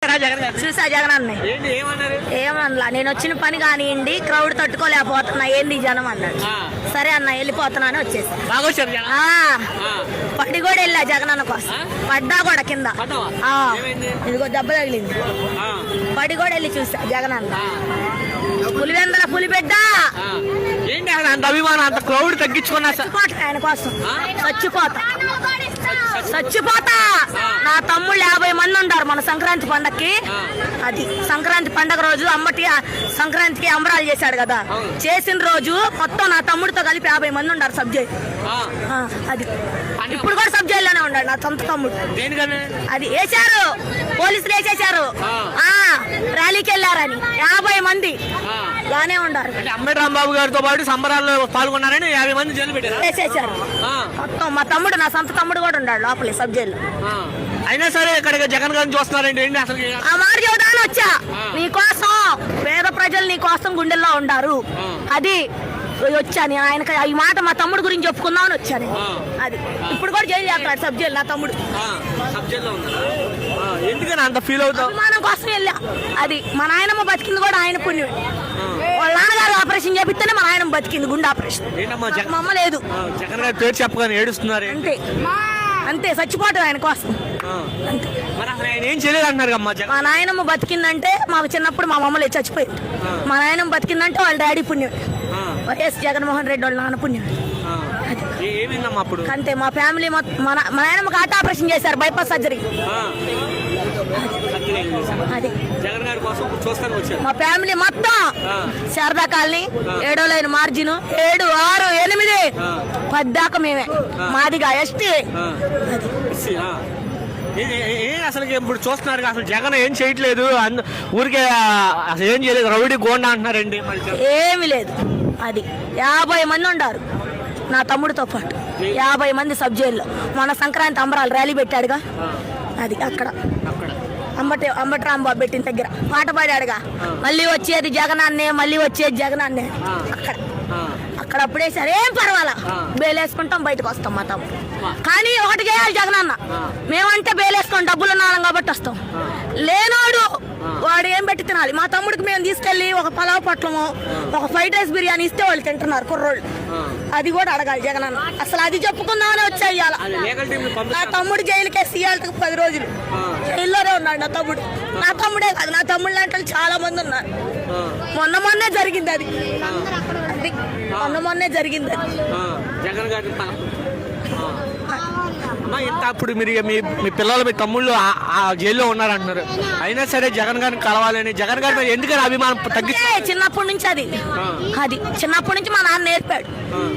చూసా జగన్ అన్నయ్య ఏమన్నా నేను వచ్చిన పని కానివ్వండి క్రౌడ్ తట్టుకోలేకపోతున్నా ఏంది జనం అన్నాడు. సరే అన్న వెళ్ళిపోతున్నా అని వచ్చేసా. పడి కూడా వెళ్ళా జగన్ అన్న కోసం. పడ్డా కూడా కింద ఇదిగో దెబ్బ తగిలింది. పడి కూడా వెళ్ళి చూసా జగన్ అన్న. పులివెందల పులిబిడ్డ ఏంటి అంత అభిమానం, అంత క్రౌడ్ తగ్గించుకున్నా ఆయన కోసం చచ్చిపోతా. నా తమ్ముళ్ళు 50 మంది ఉంటారు మన సంక్రాంతి పండగకి. అది సంక్రాంతి పండగ రోజు అమ్మటి సంక్రాంతికి అంబరాలు చేశాడు కదా, చేసిన రోజు మొత్తం నా తమ్ముడితో కలిపి 50 మంది ఉంటారు సబ్జెక్ట్. అది ఇప్పుడు కూడా సబ్జెక్ట్లోనే ఉన్నాడు నా సొంత తమ్ముడు. అది వేశారు, పోలీసులు వేసేశారు. ర్యాలీకి వెళ్ళారని 50 మంది బానే ఉండారు. అంబటి రాంబాబు గారితో పాటు సంబరాల్లో పాల్గొన్నారని 50 మంది జైలు పెట్టారు, వేసేశారు. మొత్తం మా తమ్ముడు, నా సొంత తమ్ముడు కూడా ఉన్నాడు లోపలి సబ్జెక్ట్. అయినా సరే ఇక్కడ జగన్ గారిని చూస్తున్నారండి. ఏంటి అసలు ఆ మాట చెబుతాను వచ్చా, నీకోసం పేద ప్రజలు నీ కోసం గుండెల్లో ఉండారు. అది వచ్చాను ఆయన ఈ మాట మా తమ్ముడు గురించి చెప్పుకుందామని వచ్చాను. అది ఇప్పుడు కూడా జైలు చేస్తాడు సబ్జెక్ట్ నా తమ్ముడు. ఎందుకని అంత ఫీల్ అవుతావు? అభిమానం కోసం వెళ్ళా. అది మా నాయనమ్మ బతికింది కూడా ఆయన పుణ్యం. వాళ్ళ నాన్నగారు ఆపరేషన్ చేపిస్తేనే మా నాయనమ్మ బతికింది, గుండె ఆపరేషన్. మా అమ్మ లేదు. జగన్ గారి పేరు చెప్పగానే ఏడుస్తున్నారు. అంతే అంతే, చచ్చిపోతాడు ఆయన కోసం. ఏం చేయలేదు అంటున్నారు. మా నాయనమ్మ బతికిందంటే మాకు చిన్నప్పుడు మా మమ్మల్ని చచ్చిపోయింది. మా నాయనమ్మ బతికిందంటే వాళ్ళ డాడీ పుణ్యం, వైఎస్ జగన్మోహన్ రెడ్డి వాళ్ళ నాన్న పుణ్యం. అంతే మా ఫ్యామిలీ మొత్తం. మా నాయనమ్మకి హార్ట్ ఆపరేషన్ చేశారు, బైపాస్ సర్జరీ. అది మా ఫ్యామిలీ మొత్తం శారదా కాలనీ 7వ లైన్ మార్జిన్ 7, 6, 8, 10 దాకా మేమే. మాదిగా ఎస్టీ. అసలు ఇప్పుడు చూస్తున్నారు అసలు జగన్ ఏం చేయట్లేదు, ఊరికే అసలు ఏం చేయలేదు, రౌడీ గోండా అంటున్నారండి. ఏమి లేదు. అది 50 మంది ఉండారు నా తమ్ముడితో పాటు. 50 మంది సబ్ జైల్లో. మన సంక్రాంతి అంబరాలు ర్యాలీ పెట్టాడుగా, అది అక్కడ అంబటి రాంబాబు పెట్టిన దగ్గర పాట పాడాడుగా, మళ్ళీ వచ్చేది జగనాన్నే, మళ్ళీ వచ్చేది జగనాన్నే. అక్కడ అప్పుడేసారు, ఏం పర్వాలా బేలేసుకుంటాం బయటకు వస్తాం మా తమ్ముడు. కానీ ఒకటి చేయాలి జగనన్న, మేమంటే బేలేసుకొని డబ్బులు ఉన్నాం కాబట్టి వస్తాం. లేనోడు వాడు ఏం పెట్టి తినాలి. మా తమ్ముడికి మేము తీసుకెళ్లి ఒక పలావ్ పొట్లము, ఒక ఫ్రైడ్ రైస్ బిర్యానీ ఇస్తే వాళ్ళు తింటున్నారు కుర్రోళ్ళు. అది కూడా అడగాలి జగనన్న. అసలు అది చెప్పుకుందామని వచ్చేయాల. నా తమ్ముడు జైలుకే సీయాలకి 10 రోజులు జైల్లోనే ఉన్నాడు నా తమ్ముడు. నా తమ్ముడే కాదు, నా తమ్ముడు లాంటి చాలా మంది ఉన్నారు. మొన్నే జరిగింది అది. మొన్నే జరిగింది అది. అప్పుడు మీరు మీ పిల్లలు, మీ తమ్ముళ్ళు జైల్లో ఉన్నారంటున్నారు. అయినా సరే జగన్ గారిని కలవాలని, జగన్ గారి మీద ఎందుకని అభిమానం తగ్గించి? చిన్నప్పటి నుంచి అది చిన్నప్పటి నుంచి మా నాన్న నేర్పాడు.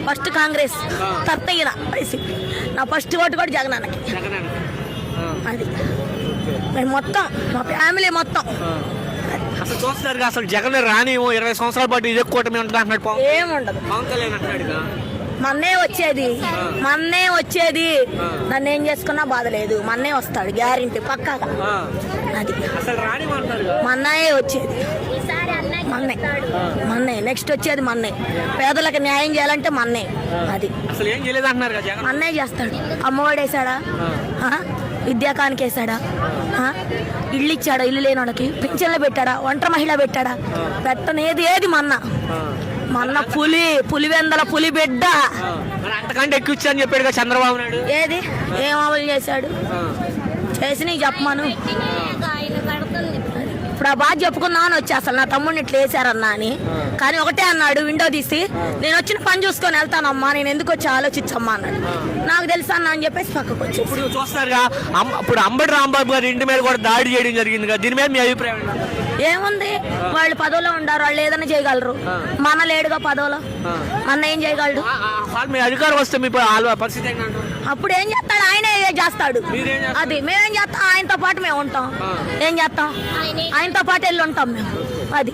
ఫస్ట్ కాంగ్రెస్, తర్వాత వైసీపీ. నా ఫస్ట్ ఓటు కూడా జగన్ అన్నకి. అది మేము మొత్తం మా ఫ్యామిలీ మొత్తం. అసలు చూస్తున్నారు అసలు జగన్ రాని 20 సంవత్సరాల పాటు ఇదే కూటమి ఉంటుంది అంటున్నాడు. ఏముండదు, మన్నే వచ్చేది. నన్ను ఏం చేసుకున్నా బాధ లేదు, మన్నే వస్తాడు గ్యారెంటీ పక్కాగా. అది మన్నయే వచ్చేది, మన్నే నెక్స్ట్ వచ్చేది మన్నే. పేదలకు న్యాయం చేయాలంటే మన్నే. అది మన్నే చేస్తాడు. అమ్మఒడి వేసాడా, విద్యాకానికి వేసాడా, ఇల్లు ఇచ్చాడా, ఇల్లు లేని వాళ్ళకి పింఛన్లు పెట్టాడా, ఒంటరి మహిళ పెట్టాడా? పెట్టనేది ఏది మన్న పులివెందల పులి బిడ్డ. అంతకంటే ఎక్కువ ఇచ్చా అని చెప్పాడు చంద్రబాబు నాయుడు. ఏది ఏం అమలు చేశాడు? చేసి చెప్పమాను. ఇప్పుడు ఆ బాధ చెప్పుకుందాం అని వచ్చి అసలు నా తమ్ముడిని ఇట్లా వేసారన్నా అని. కానీ ఒకటే అన్నాడు, విండో తీసి నేను వచ్చిన పని చూసుకొని వెళ్తానమ్మా, నేను ఎందుకు వచ్చి ఆలోచించమ్మా అన్నాడు. నాకు తెలుసు అన్న అని చెప్పేసి పక్కకు వచ్చి. ఇప్పుడు చూస్తారుగా, ఇప్పుడు అంబటి రాంబాబు గారి ఇంటి మీద కూడా దాడి చేయడం జరిగింది కదా, దీని మీద మీ అభిప్రాయం? ఏముంది, వాళ్ళు పదవిలో ఉండారు, వాళ్ళు ఏదైనా చేయగలరు. మన లేడుగా పదవిలో, మన ఏం చేయగలడు? మీ అధికారం వస్తే మీ పరిస్థితి అప్పుడు ఏం చేస్తాడు? ఆయనే చేస్తాడు. అది మేమేం చేస్తాం? ఆయనతో పాటు మేము ఉంటాం. ఏం చేస్తాం? ఆయనతో పాటు వెళ్ళి ఉంటాం మేము. అది